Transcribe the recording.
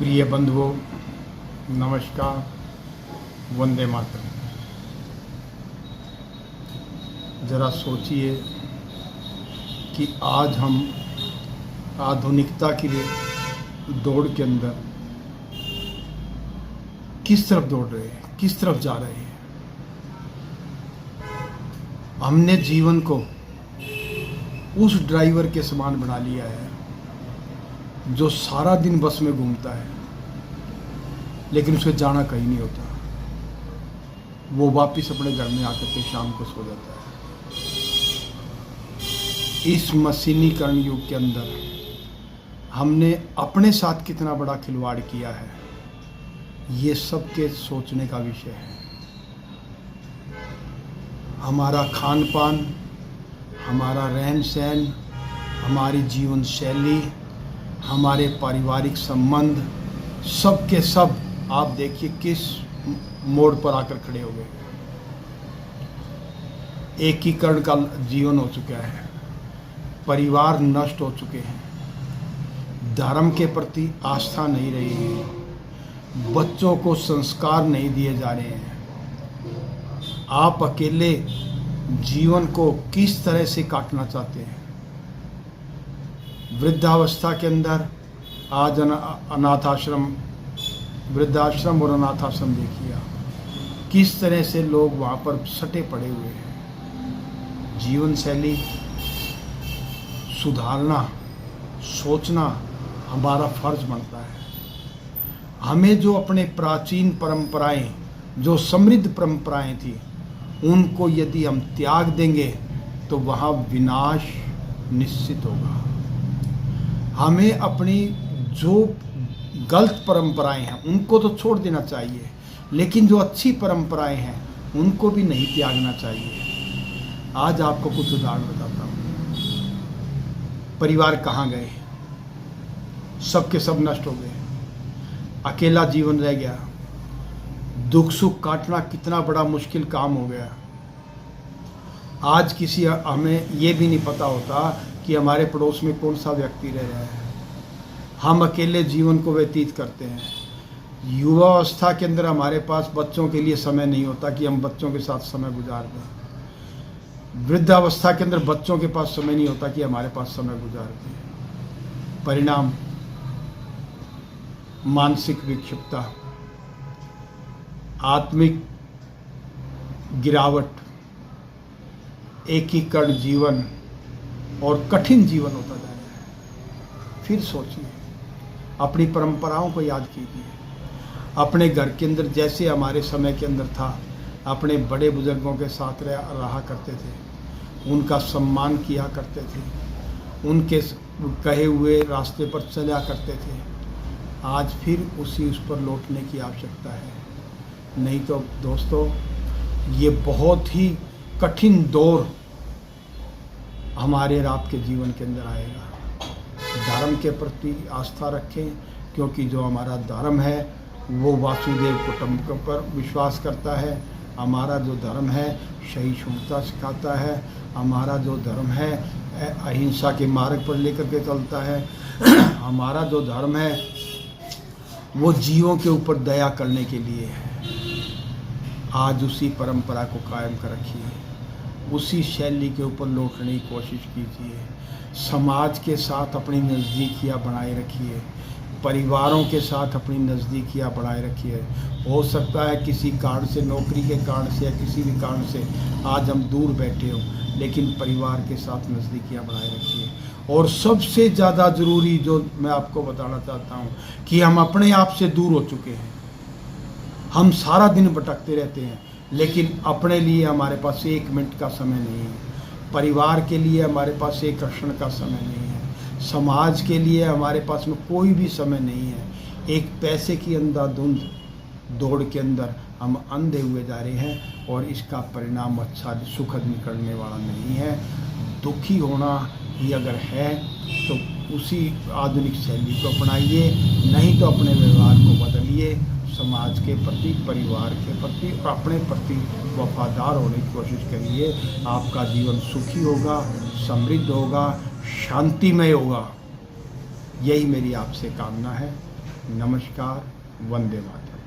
प्रिय बंधुओं, नमस्कार। वंदे मातरम। ज़रा सोचिए कि आज हम आधुनिकता की दौड़ के अंदर किस तरफ दौड़ रहे हैं, किस तरफ जा रहे हैं। हमने जीवन को उस ड्राइवर के समान बना लिया है जो सारा दिन बस में घूमता है, लेकिन उसे जाना कहीं नहीं होता। वो वापस अपने घर में आकर के शाम को सो जाता है। इस मशीनीकरण युग के अंदर हमने अपने साथ कितना बड़ा खिलवाड़ किया है, ये सबके सोचने का विषय है। हमारा खान पान, हमारा रहन सहन, हमारी जीवन शैली, हमारे पारिवारिक संबंध, सब के सब आप देखिए किस मोड़ पर आकर खड़े हो गए। एकीकरण का जीवन हो चुका है, परिवार नष्ट हो चुके हैं, धर्म के प्रति आस्था नहीं रही है, बच्चों को संस्कार नहीं दिए जा रहे हैं। आप अकेले जीवन को किस तरह से काटना चाहते हैं। वृद्धावस्था के अंदर आज अनाथाश्रम, वृद्धाश्रम और अनाथाश्रम देखिए किस तरह से लोग वहाँ पर सटे पड़े हुए हैं। जीवन शैली सुधारना, सोचना हमारा फर्ज बनता है। हमें जो अपने प्राचीन परंपराएं, जो समृद्ध परंपराएं थी, उनको यदि हम त्याग देंगे तो वहाँ विनाश निश्चित होगा। हमें अपनी जो गलत परंपराएं हैं उनको तो छोड़ देना चाहिए, लेकिन जो अच्छी परंपराएं हैं उनको भी नहीं त्यागना चाहिए। आज आपको कुछ उदाहरण बताता हूँ। परिवार कहाँ गए, सबके सब नष्ट हो गए, अकेला जीवन रह गया। दुख सुख काटना कितना बड़ा मुश्किल काम हो गया। आज हमें ये भी नहीं पता होता कि हमारे पड़ोस में कौन सा व्यक्ति रह रहा है। हम अकेले जीवन को व्यतीत करते हैं। युवावस्था के अंदर हमारे पास बच्चों के लिए समय नहीं होता कि हम बच्चों के साथ समय गुजार दें। वृद्धावस्था के अंदर बच्चों के पास समय नहीं होता कि हमारे पास समय गुजार दें। परिणाम मानसिक विक्षिप्तता, आत्मिक गिरावट, एकीकरण जीवन और कठिन जीवन होता जा रहा है। फिर सोचिए, अपनी परंपराओं को याद कीजिए। अपने घर के अंदर जैसे हमारे समय के अंदर था, अपने बड़े बुजुर्गों के साथ रहा करते थे, उनका सम्मान किया करते थे, उनके कहे हुए रास्ते पर चला करते थे। आज फिर उस पर लौटने की आवश्यकता है। नहीं तो दोस्तों, ये बहुत ही कठिन दौर हमारे और आपके जीवन के अंदर आएगा। धर्म के प्रति आस्था रखें, क्योंकि जो हमारा धर्म है वो वासुदेव कुटुंबकम पर विश्वास करता है। हमारा जो धर्म है सहिष्णुता सिखाता है। हमारा जो धर्म है अहिंसा के मार्ग पर लेकर के चलता है। हमारा जो धर्म है वो जीवों के ऊपर दया करने के लिए है। आज उसी परंपरा को कायम कर रखिए, उसी शैली के ऊपर लौटने की कोशिश कीजिए। समाज के साथ अपनी नज़दीकियाँ बनाए रखिए, परिवारों के साथ अपनी नज़दीकियाँ बनाए रखिए। हो सकता है किसी कारण से, नौकरी के कारण से या किसी भी कारण से आज हम दूर बैठे हों, लेकिन परिवार के साथ नज़दीकियाँ बनाए रखिए। और सबसे ज़्यादा ज़रूरी जो मैं आपको बताना चाहता हूँ कि हम अपने आप से दूर हो चुके हैं। हम सारा दिन भटकते रहते हैं, लेकिन अपने लिए हमारे पास 1 मिनट का समय नहीं है। परिवार के लिए हमारे पास एक क्षण का समय नहीं है। समाज के लिए हमारे पास में कोई भी समय नहीं है। एक पैसे की अंधाधुंध दौड़ के अंदर हम अंधे हुए जा रहे हैं, और इसका परिणाम अच्छा सुखद निकलने वाला नहीं है। दुखी होना ही अगर है तो उसी आधुनिक शैली को अपनाइए, नहीं तो अपने व्यवहार को बदलिए। समाज के प्रति, परिवार के प्रति और अपने प्रति वफादार होने की कोशिश करिए। आपका जीवन सुखी होगा, समृद्ध होगा, शांतिमय होगा। यही मेरी आपसे कामना है। नमस्कार, वंदे मातरम।